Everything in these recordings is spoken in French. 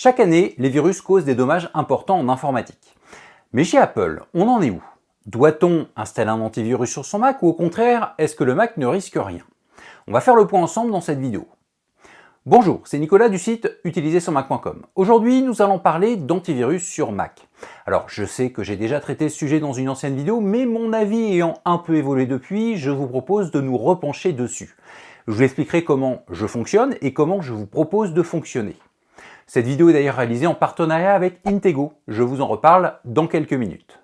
Chaque année, les virus causent des dommages importants en informatique. Mais chez Apple, on en est où? Doit-on installer un antivirus sur son Mac ou au contraire, est-ce que le Mac ne risque rien? On va faire le point ensemble dans cette vidéo. Bonjour, c'est Nicolas du site utilisersurmac.com. Aujourd'hui, nous allons parler d'antivirus sur Mac. Alors, je sais que j'ai déjà traité ce sujet dans une ancienne vidéo, mais mon avis ayant un peu évolué depuis, je vous propose de nous repencher dessus. Je vous expliquerai comment je fonctionne et comment je vous propose de fonctionner. Cette vidéo est d'ailleurs réalisée en partenariat avec Intego. Je vous en reparle dans quelques minutes.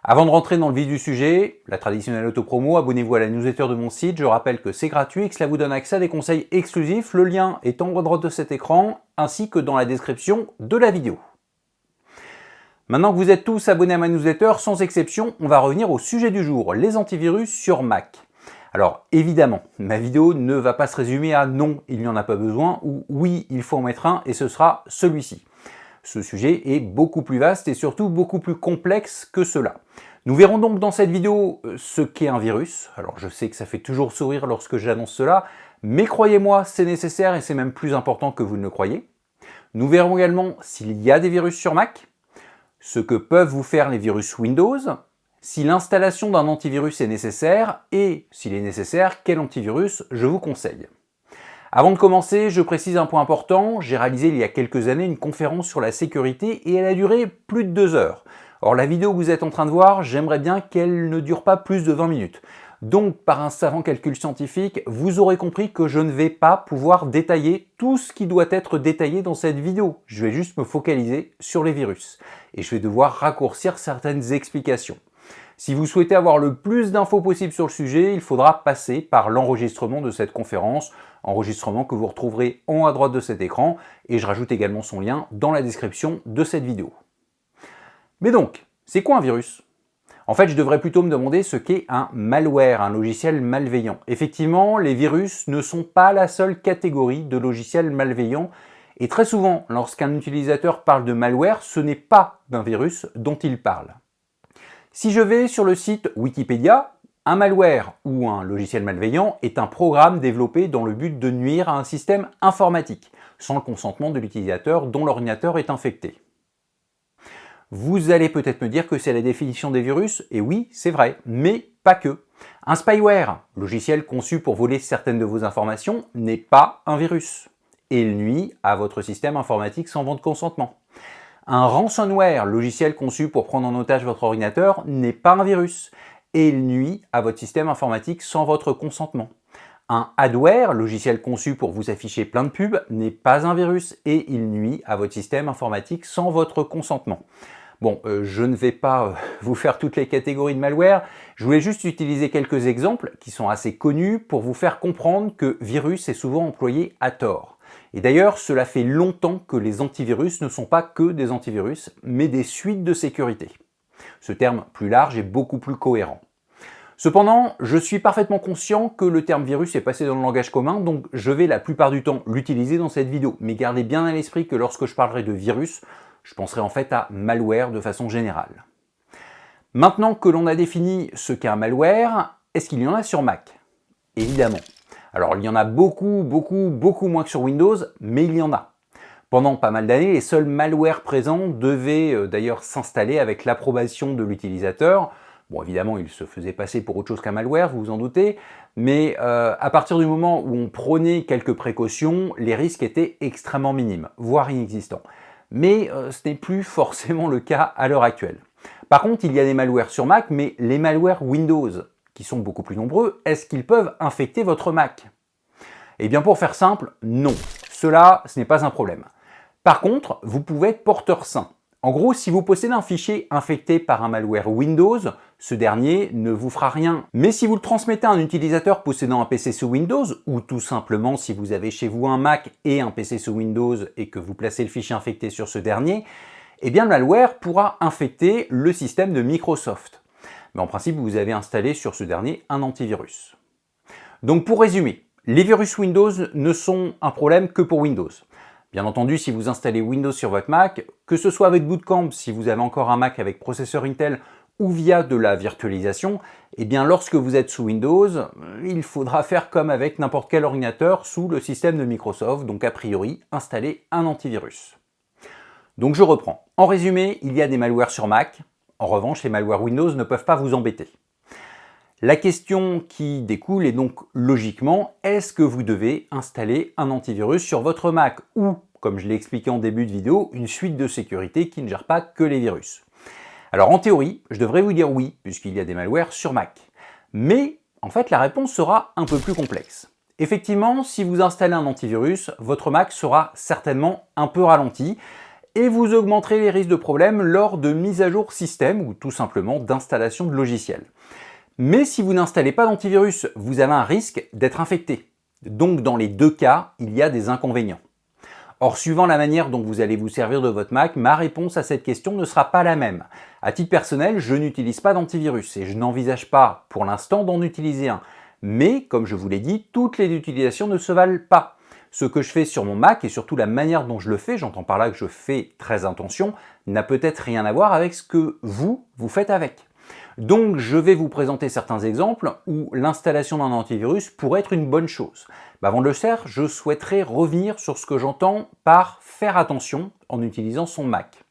Avant de rentrer dans le vif du sujet, la traditionnelle autopromo, abonnez-vous à la newsletter de mon site. Je rappelle que c'est gratuit et que cela vous donne accès à des conseils exclusifs. Le lien est en haut à droite de cet écran, ainsi que dans la description de la vidéo. Maintenant que vous êtes tous abonnés à ma newsletter, sans exception, on va revenir au sujet du jour, les antivirus sur Mac. Alors évidemment, ma vidéo ne va pas se résumer à non, il n'y en a pas besoin, ou oui, il faut en mettre un, et ce sera celui-ci. Ce sujet est beaucoup plus vaste et surtout beaucoup plus complexe que cela. Nous verrons donc dans cette vidéo ce qu'est un virus. Alors je sais que ça fait toujours sourire lorsque j'annonce cela, mais croyez-moi, c'est nécessaire et c'est même plus important que vous ne le croyez. Nous verrons également s'il y a des virus sur Mac, ce que peuvent vous faire les virus Windows, si l'installation d'un antivirus est nécessaire et, s'il est nécessaire, quel antivirus je vous conseille. Avant de commencer, je précise un point important, j'ai réalisé il y a quelques années une conférence sur la sécurité et elle a duré plus de 2 heures. Or la vidéo que vous êtes en train de voir, j'aimerais bien qu'elle ne dure pas plus de 20 minutes. Donc par un savant calcul scientifique, vous aurez compris que je ne vais pas pouvoir détailler tout ce qui doit être détaillé dans cette vidéo. Je vais juste me focaliser sur les virus. Et je vais devoir raccourcir certaines explications. Si vous souhaitez avoir le plus d'infos possible sur le sujet, il faudra passer par l'enregistrement de cette conférence, enregistrement que vous retrouverez en haut à droite de cet écran, et je rajoute également son lien dans la description de cette vidéo. Mais donc, c'est quoi un virus? En fait, je devrais plutôt me demander ce qu'est un malware, un logiciel malveillant. Effectivement, les virus ne sont pas la seule catégorie de logiciels malveillants, et très souvent, lorsqu'un utilisateur parle de malware, ce n'est pas d'un virus dont il parle. Si je vais sur le site Wikipédia, un malware ou un logiciel malveillant est un programme développé dans le but de nuire à un système informatique, sans le consentement de l'utilisateur dont l'ordinateur est infecté. Vous allez peut-être me dire que c'est la définition des virus, et oui, c'est vrai, mais pas que. Un spyware, logiciel conçu pour voler certaines de vos informations, n'est pas un virus, et il nuit à votre système informatique sans votre consentement. Un ransomware, logiciel conçu pour prendre en otage votre ordinateur, n'est pas un virus et il nuit à votre système informatique sans votre consentement. Un adware, logiciel conçu pour vous afficher plein de pubs, n'est pas un virus et il nuit à votre système informatique sans votre consentement. Bon, je ne vais pas vous faire toutes les catégories de malware, je voulais juste utiliser quelques exemples qui sont assez connus pour vous faire comprendre que virus est souvent employé à tort. Et d'ailleurs, cela fait longtemps que les antivirus ne sont pas que des antivirus, mais des suites de sécurité. Ce terme plus large est beaucoup plus cohérent. Cependant, je suis parfaitement conscient que le terme virus est passé dans le langage commun, donc je vais la plupart du temps l'utiliser dans cette vidéo. Mais gardez bien à l'esprit que lorsque je parlerai de virus, je penserai en fait à malware de façon générale. Maintenant que l'on a défini ce qu'est un malware, est-ce qu'il y en a sur Mac? Évidemment. Alors il y en a beaucoup moins que sur Windows, mais il y en a. Pendant pas mal d'années, les seuls malwares présents devaient d'ailleurs s'installer avec l'approbation de l'utilisateur. Bon, évidemment, il se faisait passer pour autre chose qu'un malware, vous vous en doutez, mais à partir du moment où on prenait quelques précautions, les risques étaient extrêmement minimes, voire inexistants. Mais ce n'est plus forcément le cas à l'heure actuelle. Par contre, il y a des malwares sur Mac, mais les malwares Windows, qui sont beaucoup plus nombreux, est-ce qu'ils peuvent infecter votre Mac? Eh bien pour faire simple, non. Cela, ce n'est pas un problème. Par contre, vous pouvez être porteur sain. En gros, si vous possédez un fichier infecté par un malware Windows, ce dernier ne vous fera rien. Mais si vous le transmettez à un utilisateur possédant un PC sous Windows, ou tout simplement si vous avez chez vous un Mac et un PC sous Windows et que vous placez le fichier infecté sur ce dernier, eh bien le malware pourra infecter le système de Microsoft. Mais en principe, vous avez installé sur ce dernier un antivirus. Donc pour résumer, les virus Windows ne sont un problème que pour Windows. Bien entendu, si vous installez Windows sur votre Mac, que ce soit avec Bootcamp, si vous avez encore un Mac avec processeur Intel, ou via de la virtualisation, eh bien lorsque vous êtes sous Windows, il faudra faire comme avec n'importe quel ordinateur sous le système de Microsoft, donc a priori installer un antivirus. Donc je reprends. En résumé, il y a des malwares sur Mac. En revanche, les malwares Windows ne peuvent pas vous embêter. La question qui découle est donc logiquement, est-ce que vous devez installer un antivirus sur votre Mac ou, comme je l'ai expliqué en début de vidéo, une suite de sécurité qui ne gère pas que les virus? Alors en théorie, je devrais vous dire oui, puisqu'il y a des malwares sur Mac. Mais en fait, la réponse sera un peu plus complexe. Effectivement, si vous installez un antivirus, votre Mac sera certainement un peu ralenti et vous augmenterez les risques de problèmes lors de mises à jour système ou tout simplement d'installation de logiciels. Mais si vous n'installez pas d'antivirus, vous avez un risque d'être infecté. Donc dans les deux cas, il y a des inconvénients. Or, suivant la manière dont vous allez vous servir de votre Mac, ma réponse à cette question ne sera pas la même. À titre personnel, je n'utilise pas d'antivirus et je n'envisage pas, pour l'instant, d'en utiliser un. Mais, comme je vous l'ai dit, toutes les utilisations ne se valent pas. Ce que je fais sur mon Mac et surtout la manière dont je le fais, j'entends par là que je fais très attention, n'a peut-être rien à voir avec ce que vous faites avec. Donc je vais vous présenter certains exemples où l'installation d'un antivirus pourrait être une bonne chose. Avant de le faire, je souhaiterais revenir sur ce que j'entends par faire attention en utilisant son Mac.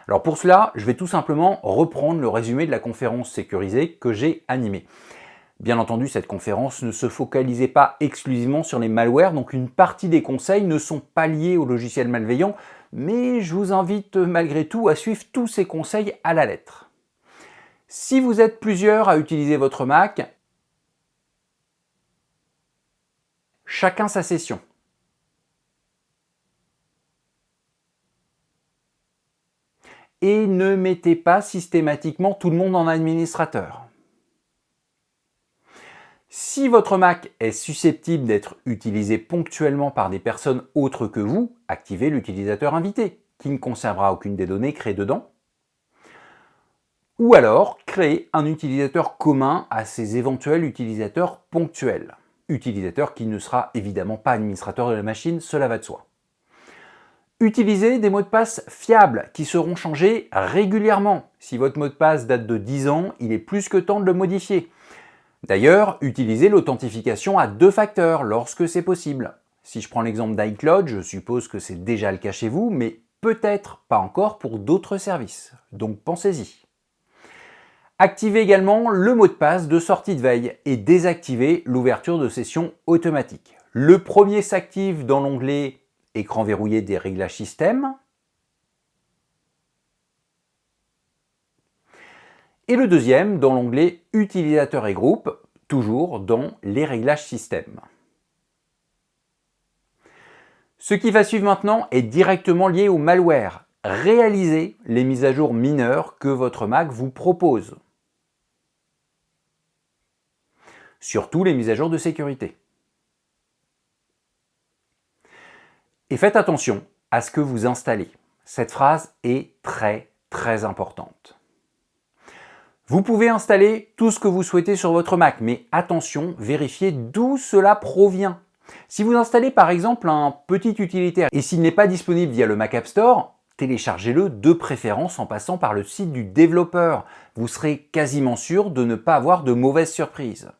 Alors pour cela, je vais tout simplement reprendre le résumé de la conférence sécurisée que j'ai animée. Bien entendu, cette conférence ne se focalisait pas exclusivement sur les malwares, donc une partie des conseils ne sont pas liés aux logiciels malveillants, mais je vous invite malgré tout à suivre tous ces conseils à la lettre. Si vous êtes plusieurs à utiliser votre Mac, chacun sa session. Et ne mettez pas systématiquement tout le monde en administrateur. Si votre Mac est susceptible d'être utilisé ponctuellement par des personnes autres que vous, activez l'utilisateur invité, qui ne conservera aucune des données créées dedans. Ou alors, créez un utilisateur commun à ces éventuels utilisateurs ponctuels. Utilisateur qui ne sera évidemment pas administrateur de la machine, cela va de soi. Utilisez des mots de passe fiables qui seront changés régulièrement. Si votre mot de passe date de 10 ans, il est plus que temps de le modifier. D'ailleurs, utilisez l'authentification à 2 facteurs lorsque c'est possible. Si je prends l'exemple d'iCloud, je suppose que c'est déjà le cas chez vous, mais peut-être pas encore pour d'autres services. Donc pensez-y. Activez également le mot de passe de sortie de veille et désactivez l'ouverture de session automatique. Le premier s'active dans l'onglet « Écran verrouillé des réglages système » et le deuxième dans l'onglet « Utilisateurs et groupes », toujours dans les réglages système. Ce qui va suivre maintenant est directement lié au malware. Réalisez les mises à jour mineures que votre Mac vous propose. Surtout les mises à jour de sécurité. Et faites attention à ce que vous installez. Cette phrase est très importante. Vous pouvez installer tout ce que vous souhaitez sur votre Mac, mais attention, vérifiez d'où cela provient. Si vous installez par exemple un petit utilitaire et s'il n'est pas disponible via le Mac App Store, téléchargez-le de préférence en passant par le site du développeur. Vous serez quasiment sûr de ne pas avoir de mauvaises surprises.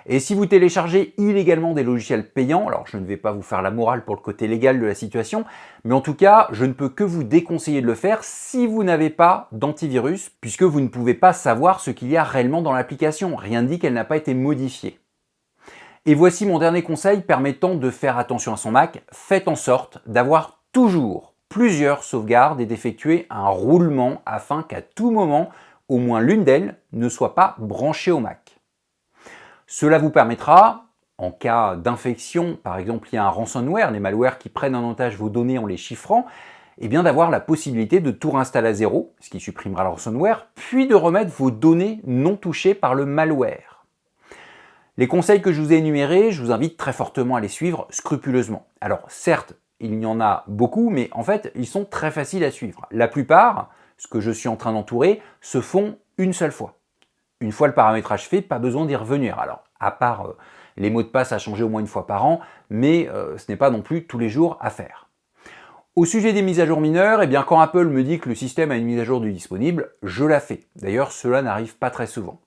Et si vous téléchargez illégalement des logiciels payants, alors je ne vais pas vous faire la morale pour le côté légal de la situation, mais en tout cas, je ne peux que vous déconseiller de le faire si vous n'avez pas d'antivirus, puisque vous ne pouvez pas savoir ce qu'il y a réellement dans l'application. Rien ne dit qu'elle n'a pas été modifiée. Et voici mon dernier conseil permettant de faire attention à son Mac. Faites en sorte d'avoir toujours plusieurs sauvegardes et d'effectuer un roulement afin qu'à tout moment, au moins l'une d'elles ne soit pas branchée au Mac. Cela vous permettra, en cas d'infection, par exemple il y a un ransomware, les malwares qui prennent en otage vos données en les chiffrant, eh bien d'avoir la possibilité de tout réinstaller à zéro, ce qui supprimera le ransomware, puis de remettre vos données non touchées par le malware. Les conseils que je vous ai énumérés, je vous invite très fortement à les suivre scrupuleusement. Alors certes, il y en a beaucoup, mais en fait, ils sont très faciles à suivre. La plupart, ce que je suis en train d'entourer, se font une seule fois. Une fois le paramétrage fait, pas besoin d'y revenir. Alors, à part les mots de passe à changer au moins une fois par an, mais ce n'est pas non plus tous les jours à faire. Au sujet des mises à jour mineures, eh bien, quand Apple me dit que le système a une mise à jour du disponible, je la fais. D'ailleurs, cela n'arrive pas très souvent.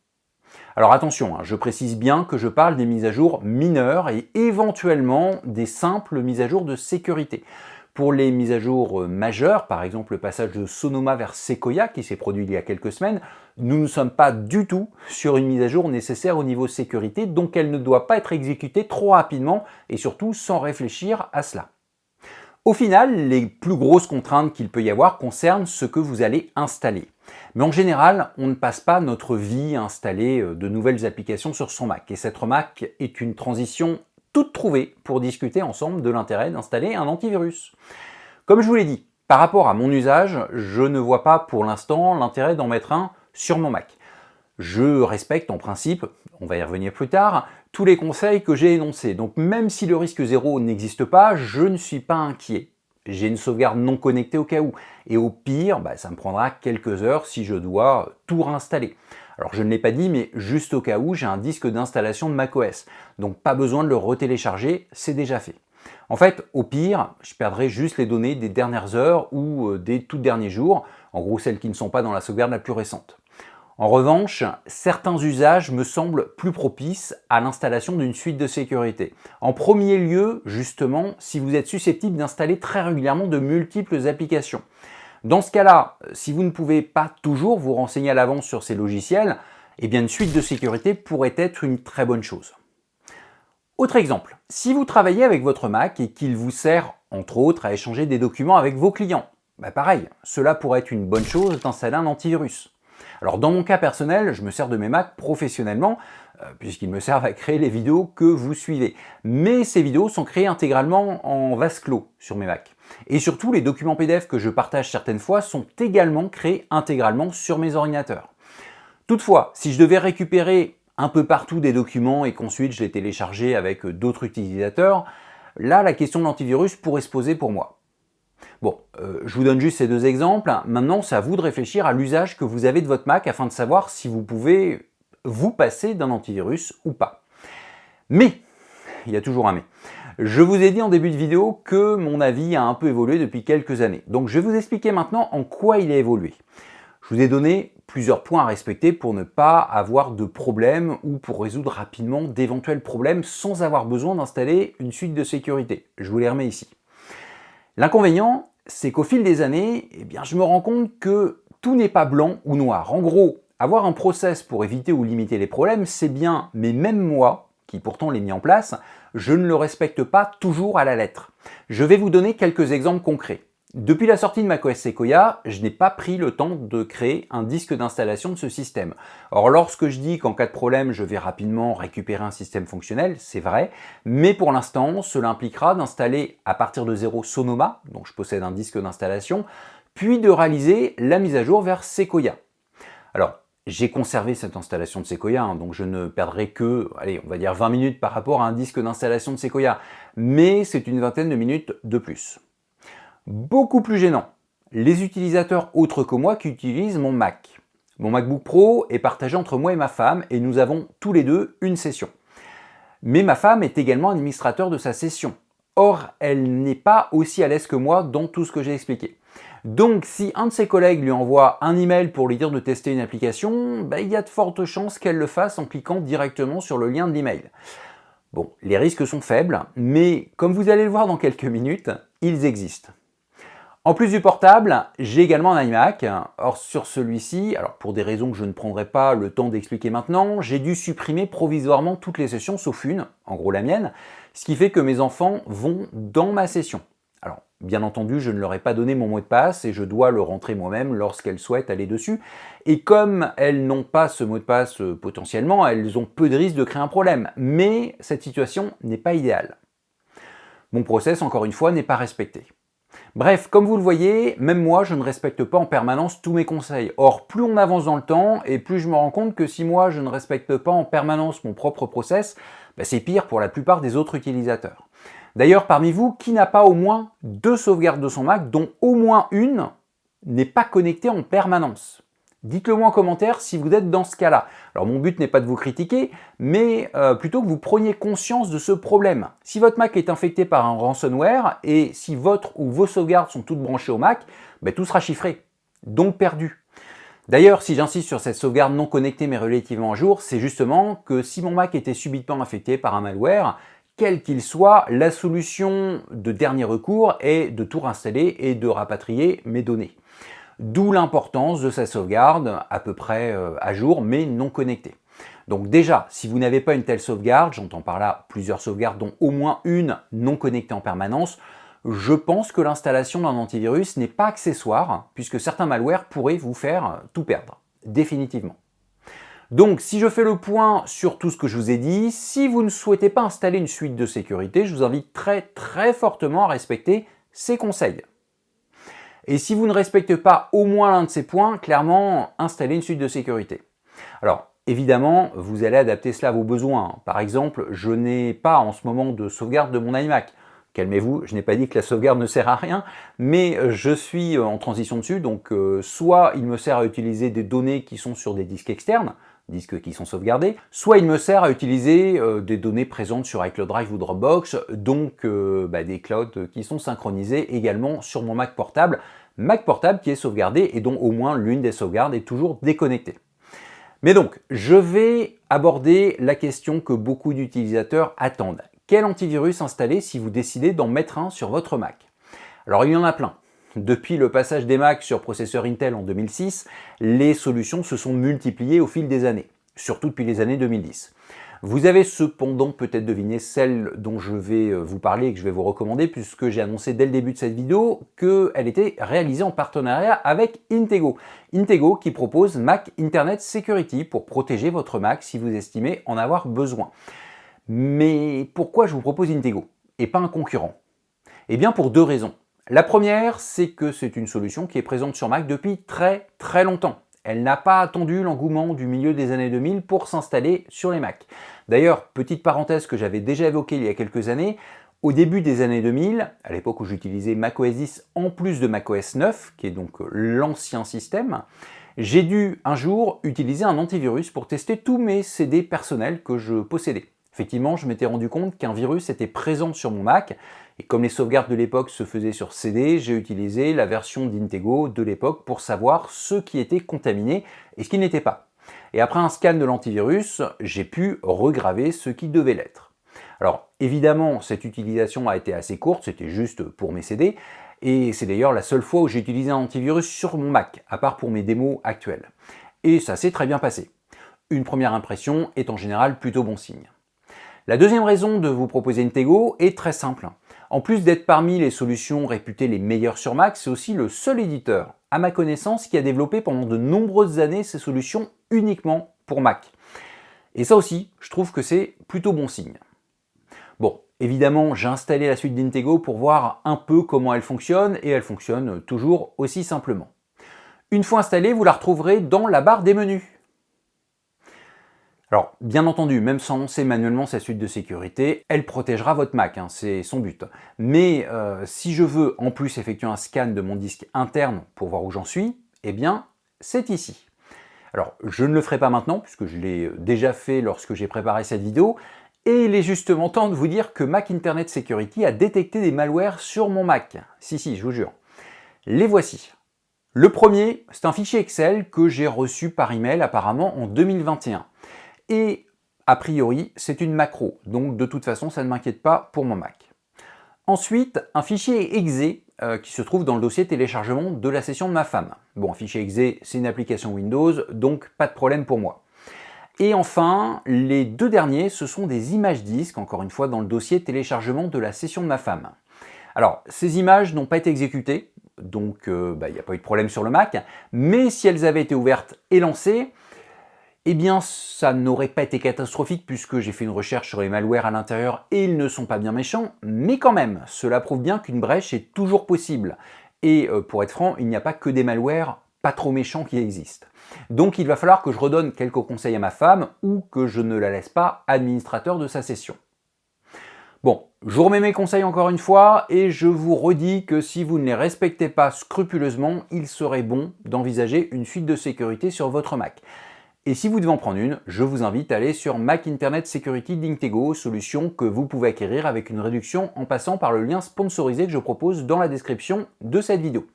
Alors attention, je précise bien que je parle des mises à jour mineures et éventuellement des simples mises à jour de sécurité. Pour les mises à jour majeures, par exemple le passage de Sonoma vers Sequoia qui s'est produit il y a quelques semaines, nous ne sommes pas du tout sur une mise à jour nécessaire au niveau sécurité, donc elle ne doit pas être exécutée trop rapidement et surtout sans réfléchir à cela. Au final, les plus grosses contraintes qu'il peut y avoir concernent ce que vous allez installer. Mais en général, on ne passe pas notre vie à installer de nouvelles applications sur son Mac. Et cette remarque est une transition toute trouvée pour discuter ensemble de l'intérêt d'installer un antivirus. Comme je vous l'ai dit, par rapport à mon usage, je ne vois pas pour l'instant l'intérêt d'en mettre un sur mon Mac. Je respecte en principe, on va y revenir plus tard, tous les conseils que j'ai énoncés. Donc même si le risque zéro n'existe pas, je ne suis pas inquiet. J'ai une sauvegarde non connectée au cas où. Et au pire, ça me prendra quelques heures si je dois tout réinstaller. Alors je ne l'ai pas dit, mais juste au cas où, j'ai un disque d'installation de macOS. Donc pas besoin de le retélécharger, c'est déjà fait. En fait, au pire, je perdrai juste les données des dernières heures ou des tout derniers jours, en gros celles qui ne sont pas dans la sauvegarde la plus récente. En revanche, certains usages me semblent plus propices à l'installation d'une suite de sécurité. En premier lieu, justement, si vous êtes susceptible d'installer très régulièrement de multiples applications. Dans ce cas-là, si vous ne pouvez pas toujours vous renseigner à l'avance sur ces logiciels, eh bien une suite de sécurité pourrait être une très bonne chose. Autre exemple, si vous travaillez avec votre Mac et qu'il vous sert, entre autres, à échanger des documents avec vos clients, pareil, cela pourrait être une bonne chose d'installer un antivirus. Alors dans mon cas personnel, je me sers de mes Macs professionnellement, puisqu'ils me servent à créer les vidéos que vous suivez. Mais ces vidéos sont créées intégralement en vase clos sur mes Macs. Et surtout, les documents PDF que je partage certaines fois sont également créés intégralement sur mes ordinateurs. Toutefois, si je devais récupérer un peu partout des documents et qu'ensuite je les téléchargeais avec d'autres utilisateurs, là la question de l'antivirus pourrait se poser pour moi. Bon, je vous donne juste ces deux exemples. Maintenant, c'est à vous de réfléchir à l'usage que vous avez de votre Mac afin de savoir si vous pouvez vous passer d'un antivirus ou pas. Mais, il y a toujours un mais. Je vous ai dit en début de vidéo que mon avis a un peu évolué depuis quelques années. Donc je vais vous expliquer maintenant en quoi il a évolué. Je vous ai donné plusieurs points à respecter pour ne pas avoir de problème ou pour résoudre rapidement d'éventuels problèmes sans avoir besoin d'installer une suite de sécurité. Je vous les remets ici. L'inconvénient, c'est qu'au fil des années, je me rends compte que tout n'est pas blanc ou noir. En gros, avoir un process pour éviter ou limiter les problèmes, c'est bien, mais même moi, qui pourtant l'ai mis en place, je ne le respecte pas toujours à la lettre. Je vais vous donner quelques exemples concrets. Depuis la sortie de macOS Sequoia, je n'ai pas pris le temps de créer un disque d'installation de ce système. Or, lorsque je dis qu'en cas de problème, je vais rapidement récupérer un système fonctionnel, c'est vrai, mais pour l'instant, cela impliquera d'installer à partir de zéro Sonoma, dont je possède un disque d'installation, puis de réaliser la mise à jour vers Sequoia. Alors, j'ai conservé cette installation de Sequoia, donc je ne perdrai que, on va dire 20 minutes par rapport à un disque d'installation de Sequoia, mais c'est une vingtaine de minutes de plus. Beaucoup plus gênant, les utilisateurs autres que moi qui utilisent mon Mac. Mon MacBook Pro est partagé entre moi et ma femme et nous avons tous les deux une session. Mais ma femme est également administrateur de sa session. Or, elle n'est pas aussi à l'aise que moi dans tout ce que j'ai expliqué. Donc, si un de ses collègues lui envoie un email pour lui dire de tester une application, il y a de fortes chances qu'elle le fasse en cliquant directement sur le lien de l'email. Bon, les risques sont faibles, mais comme vous allez le voir dans quelques minutes, ils existent. En plus du portable, j'ai également un iMac. Or sur celui-ci, alors pour des raisons que je ne prendrai pas le temps d'expliquer maintenant, j'ai dû supprimer provisoirement toutes les sessions sauf une, en gros la mienne, ce qui fait que mes enfants vont dans ma session. Alors bien entendu, je ne leur ai pas donné mon mot de passe et je dois le rentrer moi-même lorsqu'elles souhaitent aller dessus. Et comme elles n'ont pas ce mot de passe potentiellement, elles ont peu de risques de créer un problème. Mais cette situation n'est pas idéale. Mon process, encore une fois, n'est pas respecté. Bref, comme vous le voyez, même moi, je ne respecte pas en permanence tous mes conseils. Or, plus on avance dans le temps, et plus je me rends compte que si moi, je ne respecte pas en permanence mon propre process, c'est pire pour la plupart des autres utilisateurs. D'ailleurs, parmi vous, qui n'a pas au moins 2 sauvegardes de son Mac, dont au moins une n'est pas connectée en permanence ? Dites-le moi en commentaire si vous êtes dans ce cas-là. Alors mon but n'est pas de vous critiquer, mais plutôt que vous preniez conscience de ce problème. Si votre Mac est infecté par un ransomware et si votre ou vos sauvegardes sont toutes branchées au Mac, tout sera chiffré, donc perdu. D'ailleurs, si j'insiste sur cette sauvegarde non connectée mais relativement à jour, c'est justement que si mon Mac était subitement infecté par un malware, quel qu'il soit, la solution de dernier recours est de tout réinstaller et de rapatrier mes données. D'où l'importance de sa sauvegarde à peu près à jour mais non connectée. Donc déjà, si vous n'avez pas une telle sauvegarde, j'entends par là plusieurs sauvegardes dont au moins une non connectée en permanence, je pense que l'installation d'un antivirus n'est pas accessoire puisque certains malwares pourraient vous faire tout perdre, définitivement. Donc si je fais le point sur tout ce que je vous ai dit, si vous ne souhaitez pas installer une suite de sécurité, je vous invite très fortement à respecter ces conseils. Et si vous ne respectez pas au moins l'un de ces points, clairement, installez une suite de sécurité. Alors, évidemment, vous allez adapter cela à vos besoins. Par exemple, je n'ai pas en ce moment de sauvegarde de mon iMac. Calmez-vous, je n'ai pas dit que la sauvegarde ne sert à rien, mais je suis en transition dessus, donc soit il me sert à utiliser des données qui sont sur des disques externes, disques qui sont sauvegardés, soit il me sert à utiliser des données présentes sur iCloud Drive ou Dropbox, donc des clouds qui sont synchronisés également sur mon Mac portable qui est sauvegardé et dont au moins l'une des sauvegardes est toujours déconnectée. Mais donc, je vais aborder la question que beaucoup d'utilisateurs attendent. Quel antivirus installer si vous décidez d'en mettre un sur votre Mac? Alors il y en a plein. Depuis le passage des Mac sur processeur Intel en 2006, les solutions se sont multipliées au fil des années, surtout depuis les années 2010. Vous avez cependant peut-être deviné celle dont je vais vous parler et que je vais vous recommander puisque j'ai annoncé dès le début de cette vidéo qu'elle était réalisée en partenariat avec Intego. Intego qui propose Mac Internet Security pour protéger votre Mac si vous estimez en avoir besoin. Mais pourquoi je vous propose Intego et pas un concurrent? Eh bien pour deux raisons. La première, c'est que c'est une solution qui est présente sur Mac depuis très longtemps. Elle n'a pas attendu l'engouement du milieu des années 2000 pour s'installer sur les Mac. D'ailleurs, petite parenthèse que j'avais déjà évoquée il y a quelques années, au début des années 2000, à l'époque où j'utilisais macOS 10 en plus de macOS 9, qui est donc l'ancien système, j'ai dû un jour utiliser un antivirus pour tester tous mes CD personnels que je possédais. Effectivement, je m'étais rendu compte qu'un virus était présent sur mon Mac, et comme les sauvegardes de l'époque se faisaient sur CD, j'ai utilisé la version d'Intego de l'époque pour savoir ce qui était contaminé et ce qui n'était pas. Et après un scan de l'antivirus, j'ai pu regraver ce qui devait l'être. Alors évidemment, cette utilisation a été assez courte, c'était juste pour mes CD, et c'est d'ailleurs la seule fois où j'ai utilisé un antivirus sur mon Mac, à part pour mes démos actuelles. Et ça s'est très bien passé. Une première impression est en général plutôt bon signe. La deuxième raison de vous proposer Intego est très simple. En plus d'être parmi les solutions réputées les meilleures sur Mac, c'est aussi le seul éditeur, à ma connaissance, qui a développé pendant de nombreuses années ces solutions uniquement pour Mac. Et ça aussi, je trouve que c'est plutôt bon signe. Bon, évidemment, j'ai installé la suite d'Intego pour voir un peu comment elle fonctionne, et elle fonctionne toujours aussi simplement. Une fois installée, vous la retrouverez dans la barre des menus. Alors, bien entendu, même sans lancer manuellement sa suite de sécurité, elle protégera votre Mac, c'est son but. Mais si je veux en plus effectuer un scan de mon disque interne pour voir où j'en suis, eh bien, c'est ici. Alors, je ne le ferai pas maintenant, puisque je l'ai déjà fait lorsque j'ai préparé cette vidéo, et il est justement temps de vous dire que Mac Internet Security a détecté des malwares sur mon Mac. Si, je vous jure. Les voici. Le premier, c'est un fichier Excel que j'ai reçu par email apparemment en 2021. Et a priori, c'est une macro, donc de toute façon, ça ne m'inquiète pas pour mon Mac. Ensuite, un fichier exe qui se trouve dans le dossier téléchargement de la session de ma femme. Bon, un fichier exe, c'est une application Windows, donc pas de problème pour moi. Et enfin, les deux derniers, ce sont des images disques, encore une fois, dans le dossier téléchargement de la session de ma femme. Alors, ces images n'ont pas été exécutées, donc il n'y a pas eu de problème sur le Mac, mais si elles avaient été ouvertes et lancées, eh bien, ça n'aurait pas été catastrophique puisque j'ai fait une recherche sur les malwares à l'intérieur et ils ne sont pas bien méchants, mais quand même, cela prouve bien qu'une brèche est toujours possible. Et pour être franc, il n'y a pas que des malwares pas trop méchants qui existent. Donc il va falloir que je redonne quelques conseils à ma femme ou que je ne la laisse pas administrateur de sa session. Bon, je vous remets mes conseils encore une fois et je vous redis que si vous ne les respectez pas scrupuleusement, il serait bon d'envisager une suite de sécurité sur votre Mac. Et si vous devez en prendre une, je vous invite à aller sur Mac Internet Security d'Intego, solution que vous pouvez acquérir avec une réduction en passant par le lien sponsorisé que je propose dans la description de cette vidéo.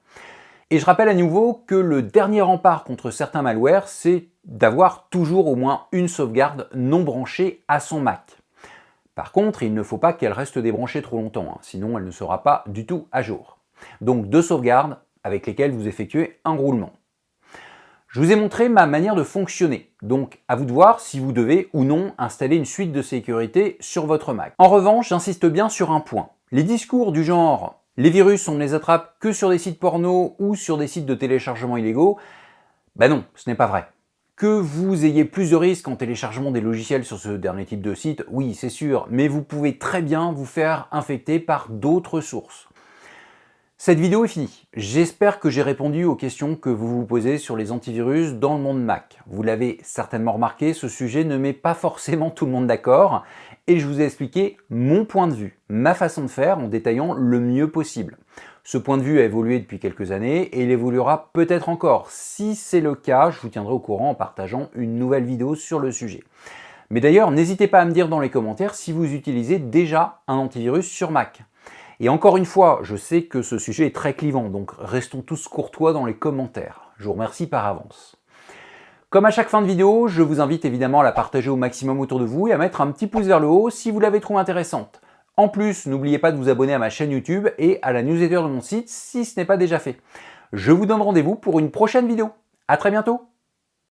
Et je rappelle à nouveau que le dernier rempart contre certains malwares, c'est d'avoir toujours au moins une sauvegarde non branchée à son Mac. Par contre, il ne faut pas qu'elle reste débranchée trop longtemps, sinon elle ne sera pas du tout à jour. Donc 2 sauvegardes avec lesquelles vous effectuez un roulement. Je vous ai montré ma manière de fonctionner, donc à vous de voir si vous devez ou non installer une suite de sécurité sur votre Mac. En revanche, j'insiste bien sur un point. Les discours du genre « les virus on ne les attrape que sur des sites porno ou sur des sites de téléchargement illégaux », ben non, ce n'est pas vrai. Que vous ayez plus de risques en téléchargement des logiciels sur ce dernier type de site, oui c'est sûr, mais vous pouvez très bien vous faire infecter par d'autres sources. Cette vidéo est finie. J'espère que j'ai répondu aux questions que vous vous posez sur les antivirus dans le monde Mac. Vous l'avez certainement remarqué, ce sujet ne met pas forcément tout le monde d'accord et je vous ai expliqué mon point de vue, ma façon de faire en détaillant le mieux possible. Ce point de vue a évolué depuis quelques années et il évoluera peut-être encore. Si c'est le cas, je vous tiendrai au courant en partageant une nouvelle vidéo sur le sujet. Mais d'ailleurs, n'hésitez pas à me dire dans les commentaires si vous utilisez déjà un antivirus sur Mac. Et encore une fois, je sais que ce sujet est très clivant, donc restons tous courtois dans les commentaires. Je vous remercie par avance. Comme à chaque fin de vidéo, je vous invite évidemment à la partager au maximum autour de vous et à mettre un petit pouce vers le haut si vous l'avez trouvée intéressante. En plus, n'oubliez pas de vous abonner à ma chaîne YouTube et à la newsletter de mon site si ce n'est pas déjà fait. Je vous donne rendez-vous pour une prochaine vidéo. À très bientôt!